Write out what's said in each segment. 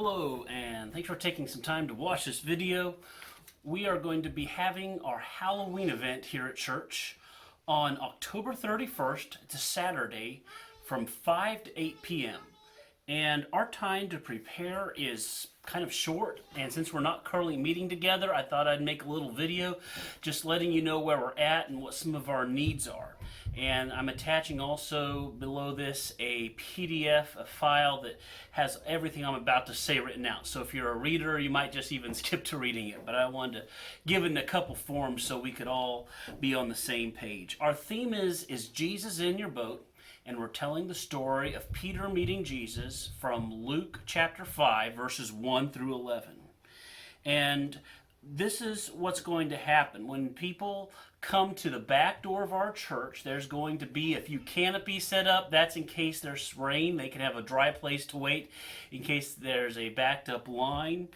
Hello, and thanks for taking some time to watch this video. We are going to be having our Halloween event here at church on October 31st. It's a Saturday from 5 to 8 p.m. And our time to prepare is kind of short, and since we're not currently meeting together, I thought I'd make a little video just letting you know where we're at and what some of our needs are. And I'm attaching also below this a PDF, a file that has everything I'm about to say written out. So if you're a reader, you might just even skip to reading it. But I wanted to give it in a couple forms so we could all be on the same page. Our theme is Jesus in your boat? And we're telling the story of Peter meeting Jesus from Luke chapter 5, verses 1 through 11. And this is what's going to happen. When people come to the back door of our church, there's going to be a few canopies set up. That's in case there's rain. They can have a dry place to wait in case there's a backed up line.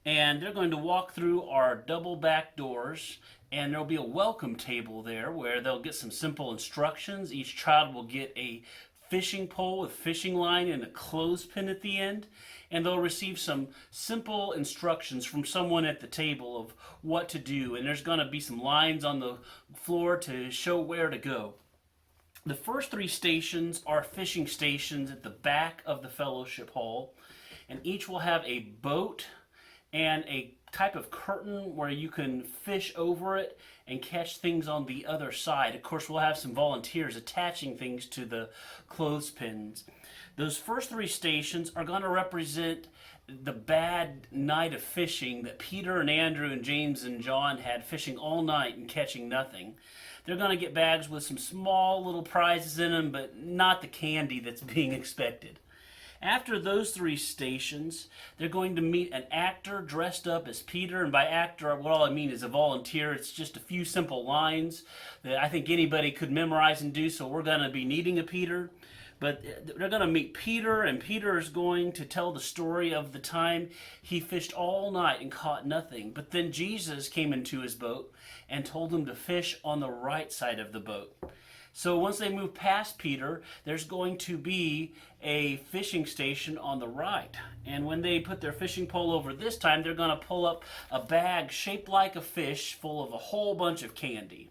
And they're going to walk through our double back doors, and there'll be a welcome table there where they'll get some simple instructions. Each child will get a fishing pole with fishing line and a clothespin at the end, and they'll receive some simple instructions from someone at the table of what to do, and there's going to be some lines on the floor to show where to go. The first three stations are fishing stations at the back of the fellowship hall, and each will have a boat and a type of curtain where you can fish over it and catch things on the other side. Of course, we'll have some volunteers attaching things to the clothespins. Those first three stations are going to represent the bad night of fishing that Peter and Andrew and James and John had, fishing all night and catching nothing. They're going to get bags with some small little prizes in them, but not the candy that's being expected. After those three stations, they're going to meet an actor dressed up as Peter, and by actor, what all I mean is a volunteer. It's just a few simple lines that I think anybody could memorize and do, so we're going to be needing a Peter. But they're going to meet Peter, and Peter is going to tell the story of the time he fished all night and caught nothing. But then Jesus came into his boat and told him to fish on the right side of the boat. So once they move past Peter, there's going to be a fishing station on the right. And when they put their fishing pole over this time, they're going to pull up a bag shaped like a fish full of a whole bunch of candy.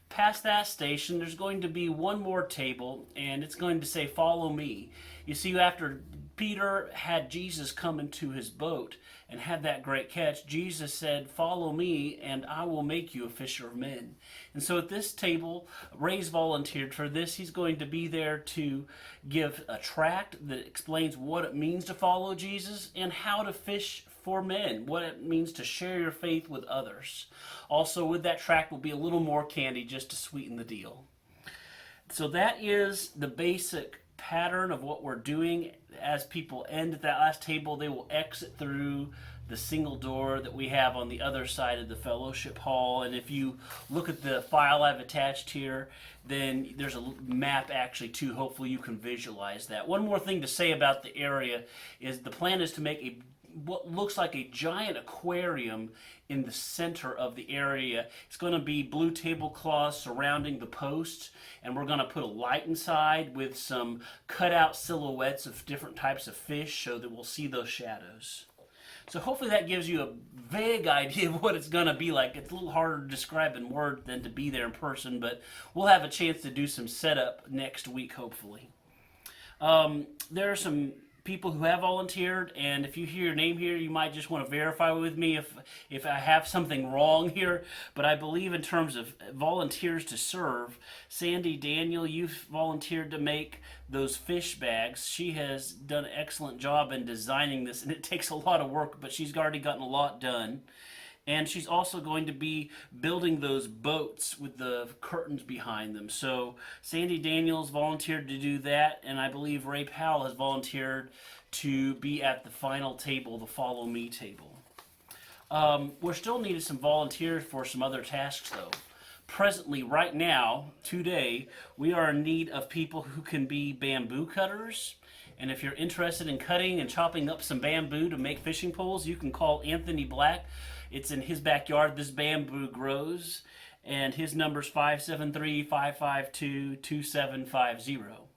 Past that station, there's going to be one more table, and it's going to say, "Follow me." You see, after Peter had Jesus come into his boat and had that great catch, Jesus said, "Follow me, and I will make you a fisher of men." And so at this table, Ray's volunteered for this. He's going to be there to give a tract that explains what it means to follow Jesus and how to fish for men, what it means to share your faith with others. Also, with that tract will be a little more candy just to sweeten the deal. So that is the basic pattern of what we're doing. As people end at that last table, they will exit through the single door that we have on the other side of the fellowship hall. And if you look at the file I've attached here, then there's a map actually too. Hopefully you can visualize that. One more thing to say about the area is the plan is to make what looks like a giant aquarium in the center of the area. It's going to be blue tablecloths surrounding the posts, and we're going to put a light inside with some cutout silhouettes of different types of fish so that we'll see those shadows. So hopefully that gives you a vague idea of what it's going to be like. It's a little harder to describe in words than to be there in person, but we'll have a chance to do some setup next week, hopefully. There are some people who have volunteered, and if you hear your name here, you might just want to verify with me if I have something wrong here. But I believe in terms of volunteers to serve, Sandy Daniel, you've volunteered to make those fish bags. She has done an excellent job in designing this, and it takes a lot of work, but she's already gotten a lot done. And she's also going to be building those boats with the curtains behind them. So Sandy Daniels volunteered to do that, and I believe Ray Powell has volunteered to be at the final table, the Follow Me table. We're still needing some volunteers for some other tasks, though. Presently, right now, today, we are in need of people who can be bamboo cutters. And if you're interested in cutting and chopping up some bamboo to make fishing poles, you can call Anthony Black. It's in his backyard this bamboo grows, and his number's 573-552-2750.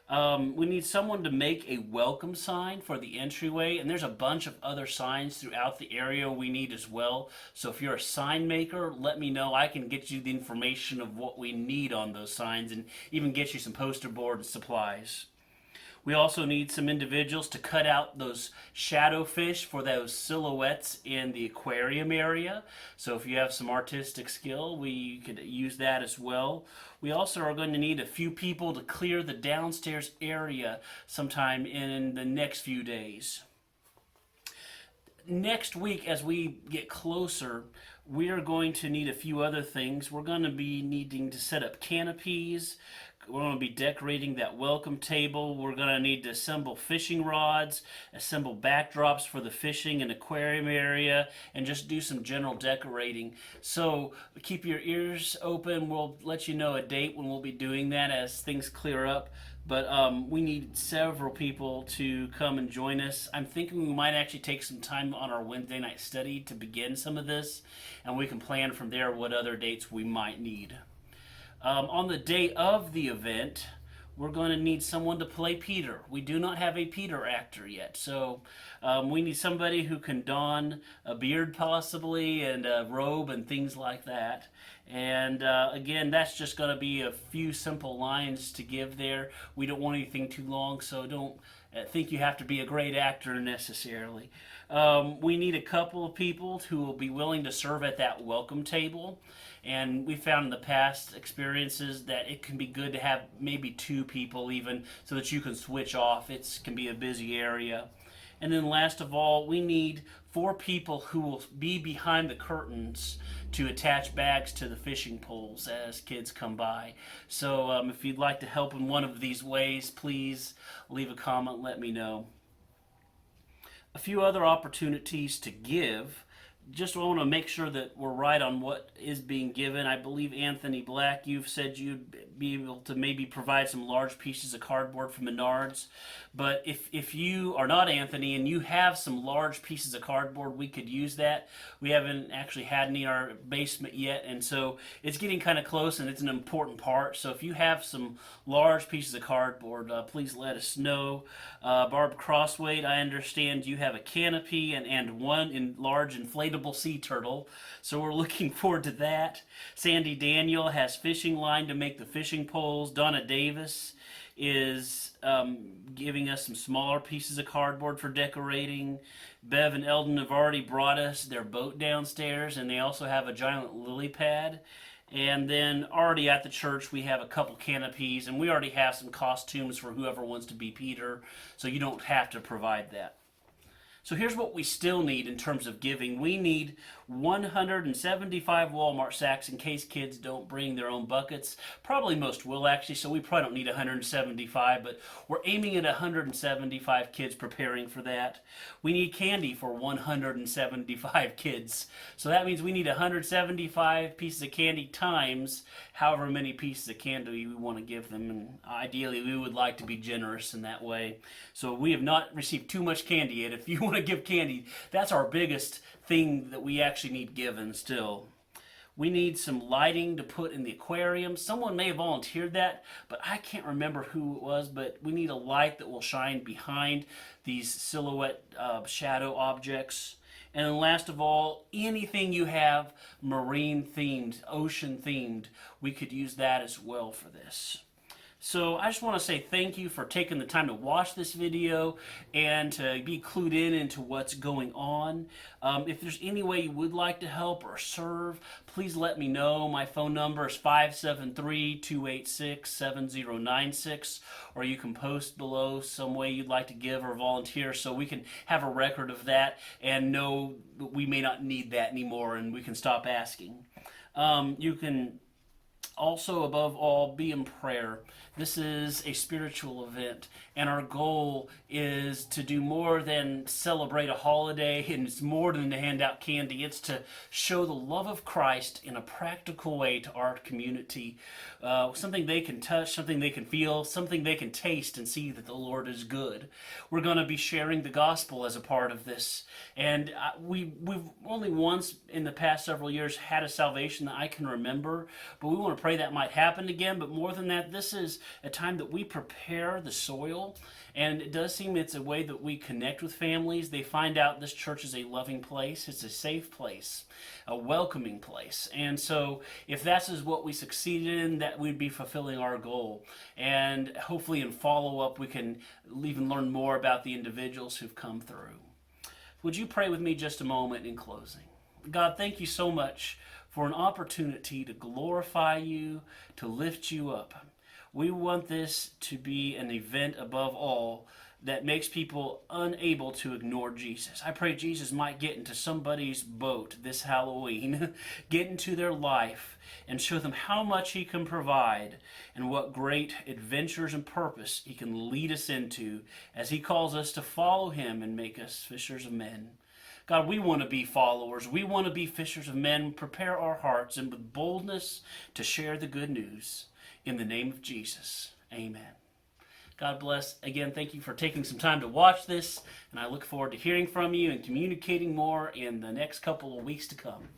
We need someone to make a welcome sign for the entryway, and there's a bunch of other signs throughout the area we need as well. So if you're a sign maker, let me know. I can get you the information of what we need on those signs and even get you some poster board and supplies. We also need some individuals to cut out those shadow fish for those silhouettes in the aquarium area. So if you have some artistic skill, we could use that as well. We also are going to need a few people to clear the downstairs area sometime in the next few days. Next week, as we get closer, we are going to need a few other things. We're going to be needing to set up canopies. We're going to be decorating that welcome table. We're going to need to assemble fishing rods, assemble backdrops for the fishing and aquarium area, and just do some general decorating. So keep your ears open. We'll let you know a date when we'll be doing that as things clear up. But we need several people to come and join us. I'm thinking we might actually take some time on our Wednesday night study to begin some of this, and we can plan from there what other dates we might need. On the day of the event, we're going to need someone to play Peter. We do not have a Peter actor yet, so we need somebody who can don a beard possibly and a robe and things like that. And again, that's just going to be a few simple lines to give there. We don't want anything too long, so don't think you have to be a great actor necessarily. We need a couple of people who will be willing to serve at that welcome table. And we found in the past experiences that it can be good to have maybe 2 people even so that you can switch off. It can be a busy area. And then last of all, we need 4 people who will be behind the curtains to attach bags to the fishing poles as kids come by. So if you'd like to help in one of these ways, please leave a comment, let me know. A few other opportunities to give. Just want to make sure that we're right on what is being given. I believe Anthony Black, you've said you'd be able to maybe provide some large pieces of cardboard from Menards. But if you are not Anthony and you have some large pieces of cardboard, we could use that. We haven't actually had any in our basement yet, and so it's getting kind of close, and it's an important part. So if you have some large pieces of cardboard, please let us know. Barb Crosswade, I understand you have a canopy and one large inflatable sea turtle, so we're looking forward to that. Sandy Daniel has fishing line to make the fishing poles. Donna Davis is giving us some smaller pieces of cardboard for decorating. Bev and Eldon have already brought us their boat downstairs, and they also have a giant lily pad. And then already at the church we have a couple canopies, and we already have some costumes for whoever wants to be Peter, so you don't have to provide that. So here's what we still need in terms of giving. We need 175 Walmart sacks in case kids don't bring their own buckets. Probably most will actually, so we probably don't need 175, but we're aiming at 175 kids preparing for that. We need candy for 175 kids. So that means we need 175 pieces of candy times however many pieces of candy we want to give them. And ideally, we would like to be generous in that way. So we have not received too much candy yet. If you want to give candy, that's our biggest thing that we actually need given still. We need some lighting to put in the aquarium. Someone may have volunteered that, but I can't remember who it was, but we need a light that will shine behind these silhouette shadow objects. And then last of all, anything you have marine themed, ocean themed, we could use that as well for this. So I just want to say thank you for taking the time to watch this video and to be clued in into what's going on. If there's any way you would like to help or serve, please let me know. My phone number is 573-286-7096, or you can post below some way you'd like to give or volunteer so we can have a record of that and know that we may not need that anymore and we can stop asking. You can also, above all, be in prayer. This is a spiritual event, and our goal is to do more than celebrate a holiday, and it's more than to hand out candy. It's to show the love of Christ in a practical way to our community. Something they can touch, something they can feel, something they can taste and see that the Lord is good. We're going to be sharing the gospel as a part of this, and we've only once in the past several years had a salvation that I can remember, but we want to pray pray that might happen again, but more than that, this is a time that we prepare the soil, and it does seem it's a way that we connect with families. They find out this church is a loving place, it's a safe place, a welcoming place. And so if that's is what we succeeded in, that we'd be fulfilling our goal. And hopefully in follow-up we can even learn more about the individuals who've come through. Would you pray with me just a moment in closing? God, thank you so much for an opportunity to glorify you, to lift you up. We want this to be an event above all that makes people unable to ignore Jesus. I pray Jesus might get into somebody's boat this Halloween, get into their life, and show them how much he can provide and what great adventures and purpose he can lead us into as he calls us to follow him and make us fishers of men. God, we want to be followers. We want to be fishers of men. Prepare our hearts and with boldness to share the good news. In the name of Jesus, amen. God bless. Again, thank you for taking some time to watch this, and I look forward to hearing from you and communicating more in the next couple of weeks to come.